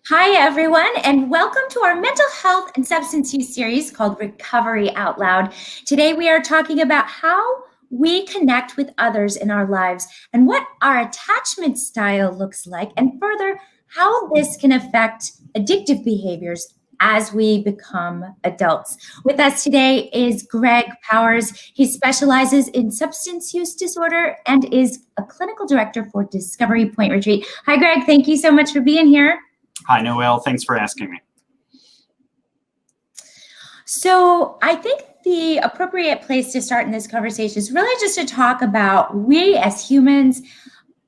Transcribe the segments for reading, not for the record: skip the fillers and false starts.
Hi, everyone, and welcome to our mental health and substance use series called Recovery Out Loud. Today, we are talking about how we connect with others in our lives and what our attachment style looks like, and further, how this can affect addictive behaviors as we become adults. With us today is Greg Powers. He specializes in substance use disorder and is a clinical director for Discovery Point Retreat. Hi, Greg. Thank you so much for being here. Hi, Noelle. Thanks for asking me. So I think the appropriate place to start in this conversation is really just to talk about we as humans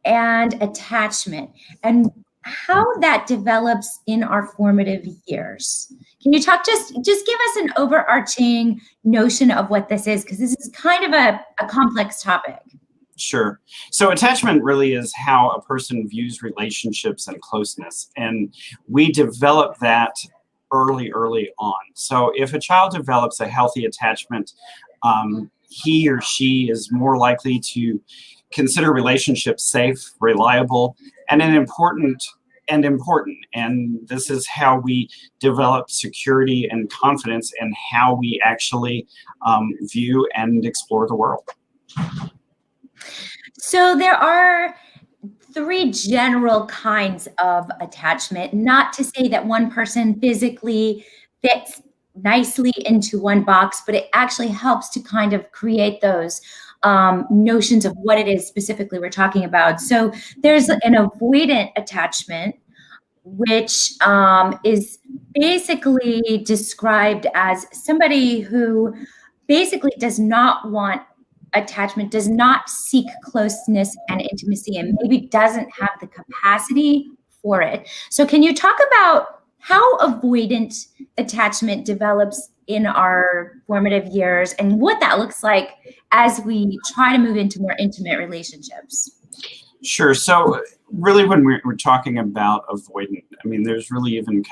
and attachment and how that develops in our formative years. Can you talk, just give us an overarching notion of what this is? Because this is kind of a complex topic. Sure. So attachment really is how a person views relationships and closeness. And we develop that early on. So if a child develops a healthy attachment, he or she is more likely to consider relationships safe, reliable, and important. And this is how we develop security and confidence in how we actually view and explore the world. So there are three general kinds of attachment, not to say that one person physically fits nicely into one box, but it actually helps to kind of create those notions of what it is specifically we're talking about. So there's an avoidant attachment, which is basically described as somebody who basically does not want attachment, does not seek closeness and intimacy, and maybe doesn't have the capacity for it. So can you talk about how avoidant attachment develops in our formative years and what that looks like as we try to move into more intimate relationships? Sure. So really when we're talking about avoidant, I mean, there's really even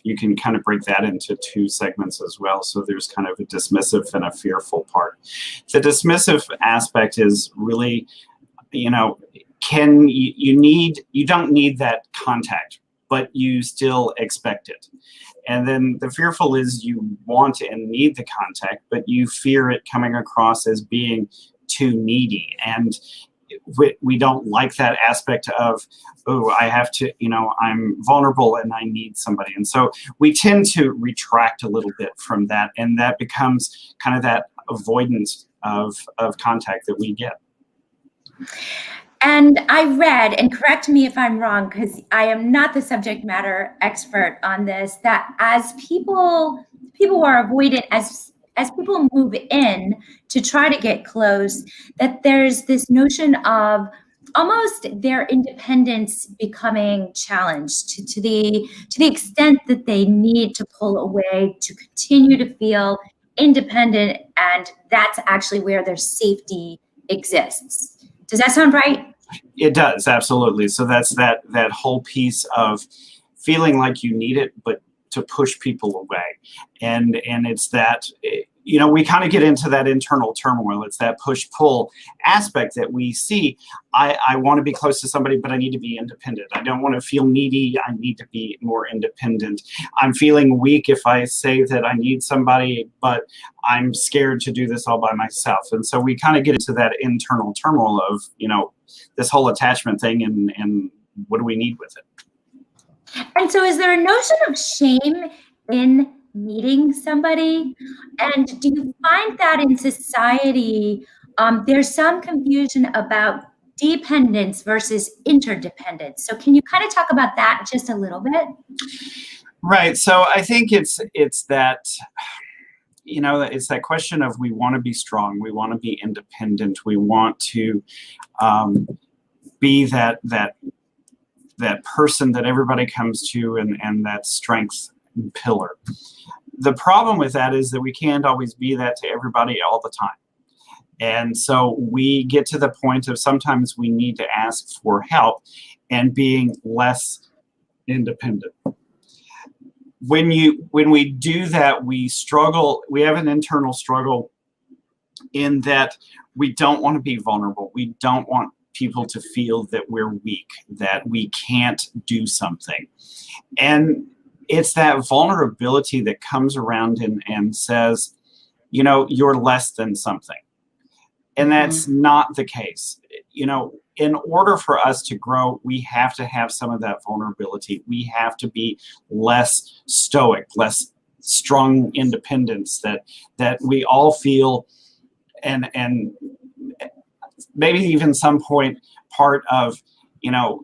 you can kind of break that into two segments as well. So there's kind of a dismissive and a fearful part. The dismissive aspect is really, you don't need that contact, but you still expect it. And then the fearful is you want and need the contact, but you fear it coming across as being too needy. And we don't like that aspect of, oh, I have to, I'm vulnerable and I need somebody. And so we tend to retract a little bit from that. And that becomes kind of that avoidance of contact that we get. And I read, and correct me if I'm wrong, because I am not the subject matter expert on this, that as people who are avoidant, as people move in to try to get close, that there's this notion of almost their independence becoming challenged to the extent that they need to pull away to continue to feel independent, and that's actually where their safety exists. Does that sound right? It does, absolutely. So that's that whole piece of feeling like you need it, but to push people away. And it's that, we kind of get into that internal turmoil. It's that push-pull aspect that we see. I want to be close to somebody, but I need to be independent. I don't want to feel needy. I need to be more independent. I'm feeling weak if I say that I need somebody, but I'm scared to do this all by myself. And so we kind of get into that internal turmoil of, this whole attachment thing and what do we need with it? And so is there a notion of shame in meeting somebody? And do you find that in society, there's some confusion about dependence versus interdependence? So can you kind of talk about that just a little bit? Right. So I think it's that, it's that question of we want to be strong. We want to be independent. We want to be that person that everybody comes to and that strength pillar. The problem with that is that we can't always be that to everybody all the time. And so we get to the point of sometimes we need to ask for help and being less independent. When we do that, we struggle. We have an internal struggle in that we don't want to be vulnerable. We don't want people to feel that we're weak, that we can't do something. And it's that vulnerability that comes around and says, you're less than something. And that's not the case. In order for us to grow, we have to have some of that vulnerability. We have to be less stoic, less strong independence that we all feel, and maybe even some point part of,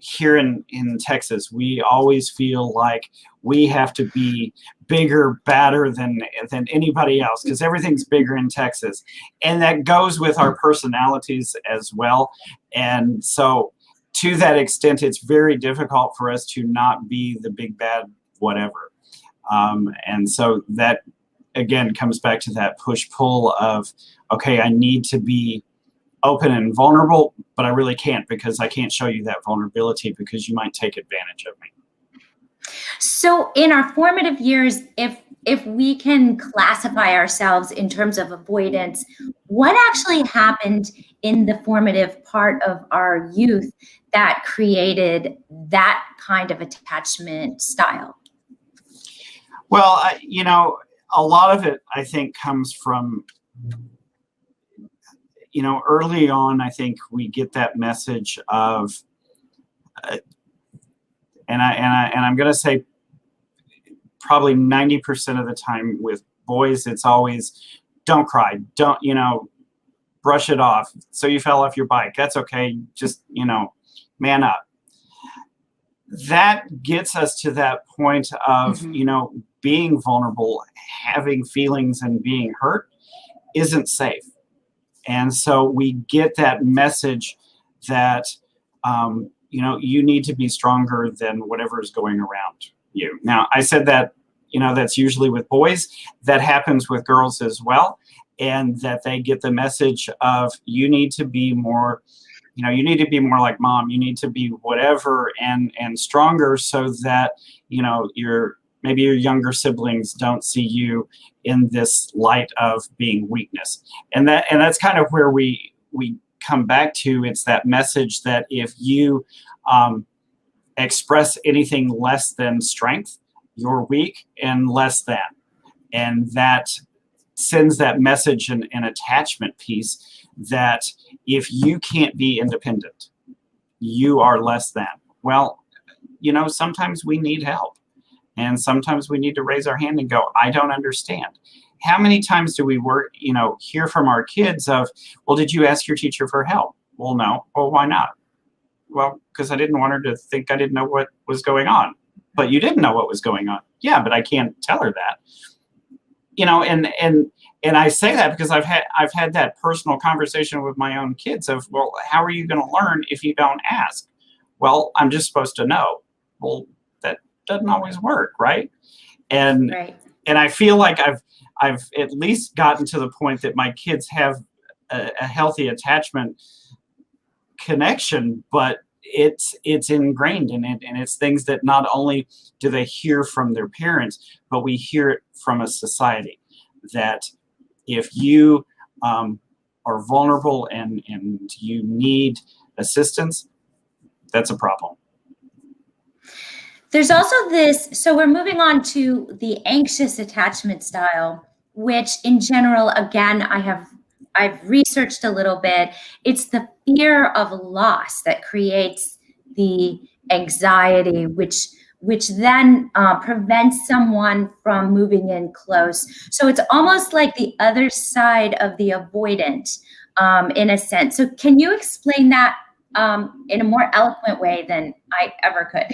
here in Texas, we always feel like we have to be bigger, badder than anybody else because everything's bigger in Texas. And that goes with our personalities as well. And so to that extent, it's very difficult for us to not be the big, bad, whatever. And so that, again, comes back to that push-pull of, okay, I need to be open and vulnerable, but I really can't because I can't show you that vulnerability because you might take advantage of me. So in our formative years, if we can classify ourselves in terms of avoidance, what actually happened in the formative part of our youth that created that kind of attachment style? Well, a lot of it, I think, comes from, early on, I think we get that message of, and I'm going to say probably 90% of the time with boys, it's always, don't cry, don't, brush it off. So you fell off your bike. That's okay. Just, man up. That gets us to that point of, being vulnerable, having feelings and being hurt isn't safe. And so we get that message that, you need to be stronger than whatever is going around you. Now, I said that, that's usually with boys. That happens with girls as well. And that they get the message of, you need to be more, you need to be more like mom. You need to be whatever and stronger so that, maybe your younger siblings don't see you in this light of being weakness. And that's kind of where we come back to. It's that message that if you express anything less than strength, you're weak and less than. And that sends that message and attachment piece that if you can't be independent, you are less than. Well, sometimes we need help. And sometimes we need to raise our hand and go, I don't understand. How many times do we hear from our kids of, well, did you ask your teacher for help? Well, no. Well, why not? Well, because I didn't want her to think I didn't know what was going on. But you didn't know what was going on. Yeah, but I can't tell her that. And I say that because I've had that personal conversation with my own kids of, well, how are you going to learn if you don't ask? Well, I'm just supposed to know. Well, that doesn't always work, right? And I feel like I've at least gotten to the point that my kids have a healthy attachment connection, but it's ingrained in it, and it's things that not only do they hear from their parents, but we hear it from a society that if you are vulnerable and you need assistance, that's a problem. There's also this, so we're moving on to the anxious attachment style, which in general, again, I've researched a little bit. It's the fear of loss that creates the anxiety, which then prevents someone from moving in close. So it's almost like the other side of the avoidant, in a sense. So can you explain that in a more eloquent way than I ever could?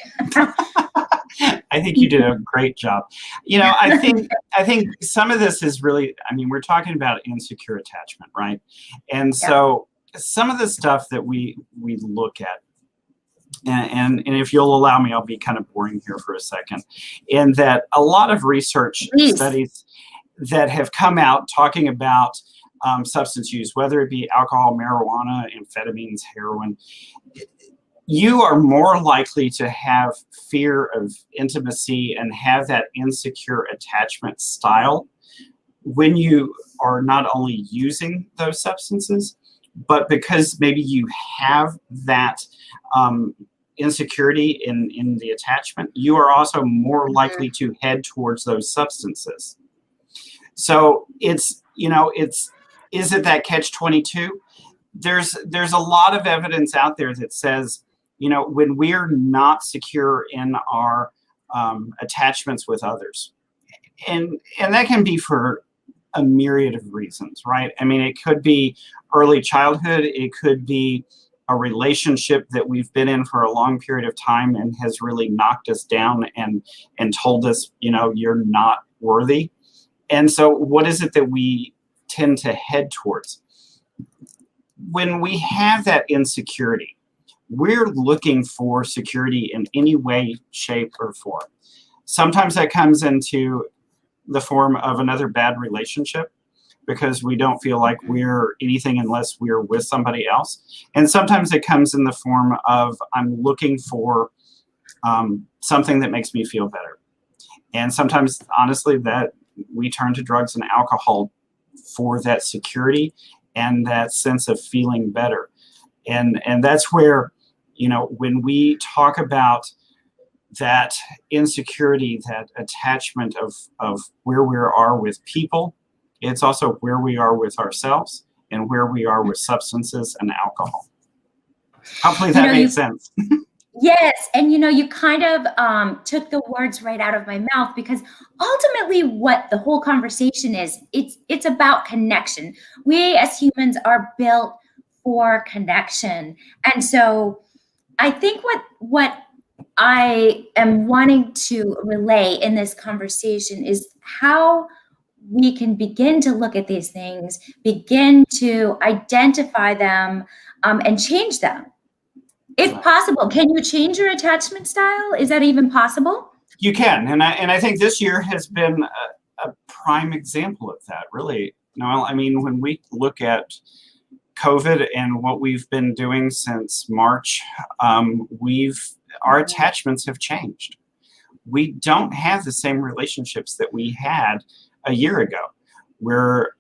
I think you did a great job. I think some of this is really, we're talking about insecure attachment, right? And so some of the stuff that we look at, and if you'll allow me, I'll be kind of boring here for a second, in that a lot of research studies that have come out talking about substance use, whether it be alcohol, marijuana, amphetamines, heroin, you are more likely to have fear of intimacy and have that insecure attachment style when you are not only using those substances, but because maybe you have that insecurity in the attachment, you are also more likely to head towards those substances. So it's, is it that catch-22? There's a lot of evidence out there that says, when we're not secure in our attachments with others, and that can be for a myriad of reasons, right? I mean, it could be early childhood, it could be a relationship that we've been in for a long period of time and has really knocked us down and told us, you're not worthy. And so what is it that we tend to head towards? When we have that insecurity, we're looking for security in any way, shape, or form. Sometimes that comes into the form of another bad relationship because we don't feel like we're anything unless we're with somebody else. And sometimes it comes in the form of, I'm looking for something that makes me feel better. And sometimes, honestly, that we turn to drugs and alcohol for that security and that sense of feeling better. And that's where, when we talk about that insecurity, that attachment of where we are with people, it's also where we are with ourselves and where we are with substances and alcohol. Hopefully that makes sense. Yes. And, you kind of took the words right out of my mouth, because ultimately what the whole conversation is, it's about connection. We as humans are built for connection. And so I think what I am wanting to relay in this conversation is how we can begin to look at these things, begin to identify them, and change them. If possible. Can you change your attachment style? Is that even possible? You can. And I think this year has been a prime example of that, really. Noelle, I mean, when we look at COVID and what we've been doing since March, our attachments have changed. We don't have the same relationships that we had a year ago. We're,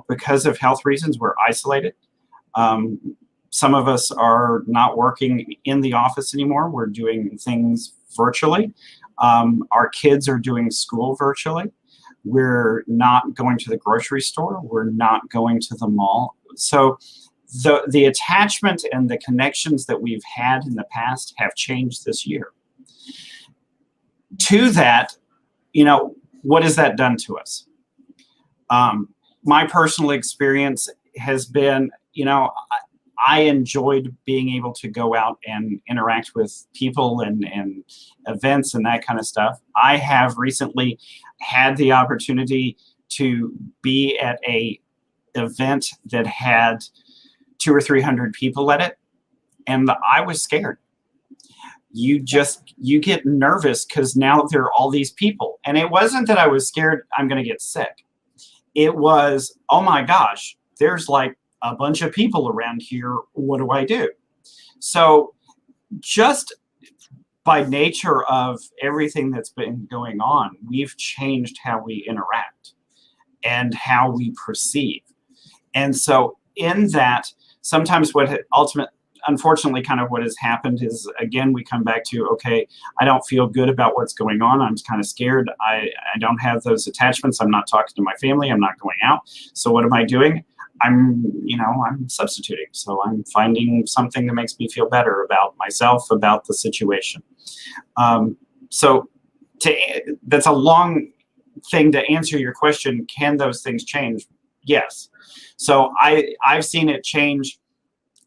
because of health reasons, we're isolated. Some of us are not working in the office anymore. We're doing things virtually. Our kids are doing school virtually. We're not going to the grocery store. We're not going to the mall. So the attachment and the connections that we've had in the past have changed this year. To that, what has that done to us? My personal experience has been, I enjoyed being able to go out and interact with people and events and that kind of stuff. I have recently had the opportunity to be at a event that had 200 or 300 people at it, and I was scared. You get nervous because now there are all these people. And it wasn't that I was scared I'm going to get sick. It was, oh my gosh, there's like a bunch of people around here. What do I do? So just by nature of everything that's been going on, we've changed how we interact and how we perceive. And so in that, sometimes unfortunately, kind of what has happened is, again, we come back to, okay, I don't feel good about what's going on. I'm kind of scared. I don't have those attachments. I'm not talking to my family. I'm not going out. So what am I doing? I'm substituting. So I'm finding something that makes me feel better about myself, about the situation. So that's a long thing to answer your question. Can those things change? Yes. So I've seen it change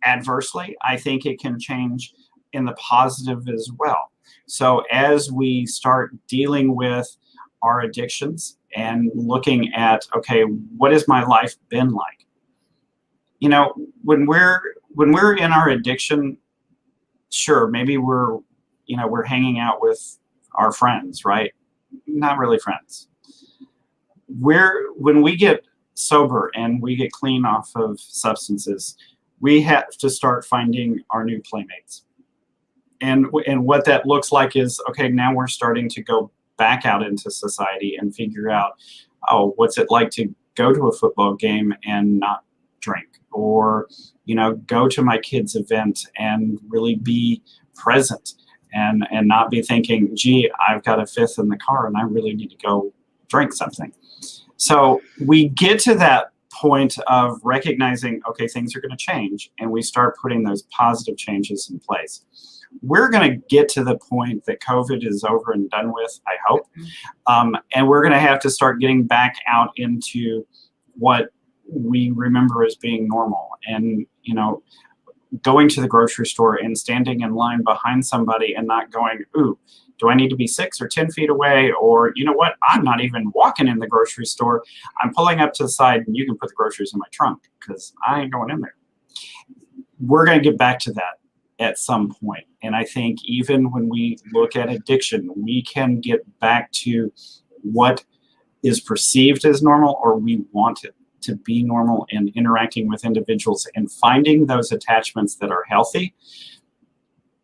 adversely. I think it can change in the positive as well. So as we start dealing with our addictions and looking at, okay, what has my life been like? When we're in our addiction, sure, maybe we're hanging out with our friends, right? Not really friends. When we get sober and we get clean off of substances, we have to start finding our new playmates. And what that looks like is, okay, now we're starting to go back out into society and figure out, what's it like to go to a football game and not drink, or, go to my kid's event and really be present and not be thinking, gee, I've got a fifth in the car and I really need to go drink something. So we get to that point of recognizing, okay, things are going to change, and we start putting those positive changes in place. We're going to get to the point that COVID is over and done with, I hope. And we're going to have to start getting back out into what we remember as being normal. And, going to the grocery store and standing in line behind somebody and not going, ooh, do I need to be 6 or 10 feet away? Or, you know what? I'm not even walking in the grocery store. I'm pulling up to the side and you can put the groceries in my trunk because I ain't going in there. We're going to get back to that at some point. And I think even when we look at addiction, we can get back to what is perceived as normal, or we want it to be normal, in interacting with individuals and finding those attachments that are healthy,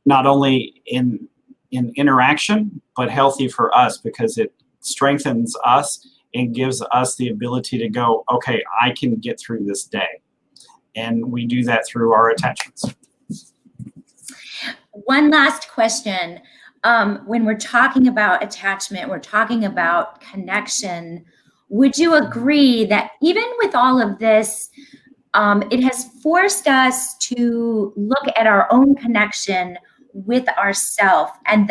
not only in interaction, but healthy for us, because it strengthens us and gives us the ability to go, okay, I can get through this day. And we do that through our attachments. One last question. When we're talking about attachment, we're talking about connection. Would you agree that even with all of this, it has forced us to look at our own connection with ourself, and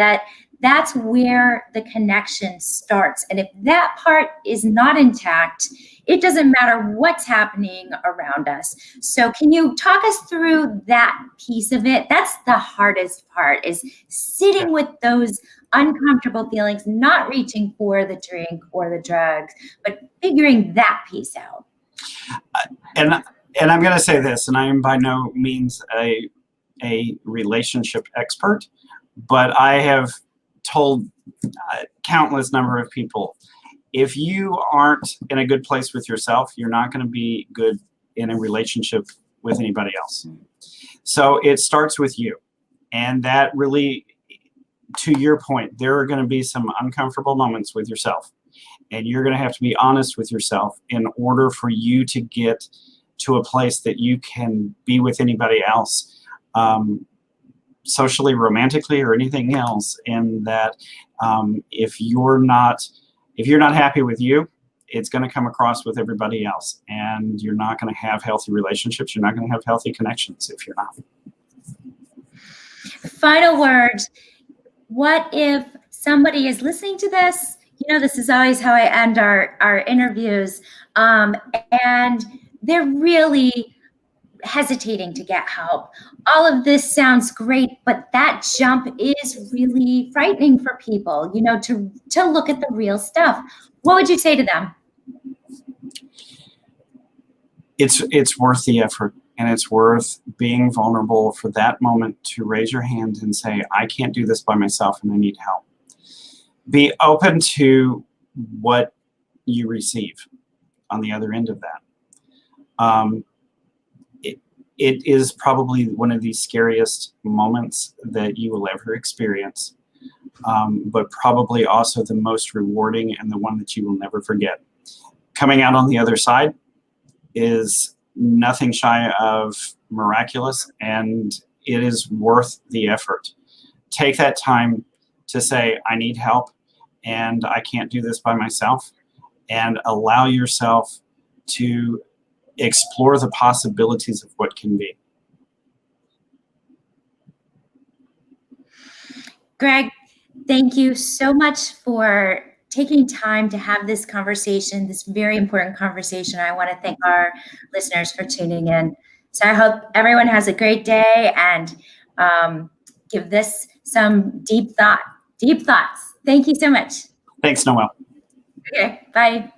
that's where the connection starts? And if that part is not intact, it doesn't matter what's happening around us. So can you talk us through that piece of it? That's the hardest part, is sitting with those uncomfortable feelings, not reaching for the drink or the drugs, but figuring that piece out. And I'm going to say this, and I am by no means a relationship expert, but I have told countless number of people, if you aren't in a good place with yourself, you're not going to be good in a relationship with anybody else. So it starts with you. And that really, to your point, there are going to be some uncomfortable moments with yourself. And you're going to have to be honest with yourself in order for you to get to a place that you can be with anybody else, socially, romantically, or anything else. And that if you're not happy with you, it's going to come across with everybody else. And you're not going to have healthy relationships. You're not going to have healthy connections if you're not. Final words. What if somebody is listening to this? This is always how I end our interviews. And they're really hesitating to get help. All of this sounds great, but that jump is really frightening for people, to look at the real stuff. What would you say to them? It's worth the effort, and it's worth being vulnerable for that moment to raise your hand and say, I can't do this by myself and I need help. Be open to what you receive on the other end of that. It is probably one of the scariest moments that you will ever experience, but probably also the most rewarding and the one that you will never forget. Coming out on the other side is nothing shy of miraculous, and it is worth the effort. Take that time to say, I need help and I can't do this by myself, and allow yourself to explore the possibilities of what can be. Greg, thank you so much for taking time to have this conversation, this very important conversation. I want to thank our listeners for tuning in. So I hope everyone has a great day, and give this some deep thoughts. Thank you so much. Thanks, Noelle. Okay, bye.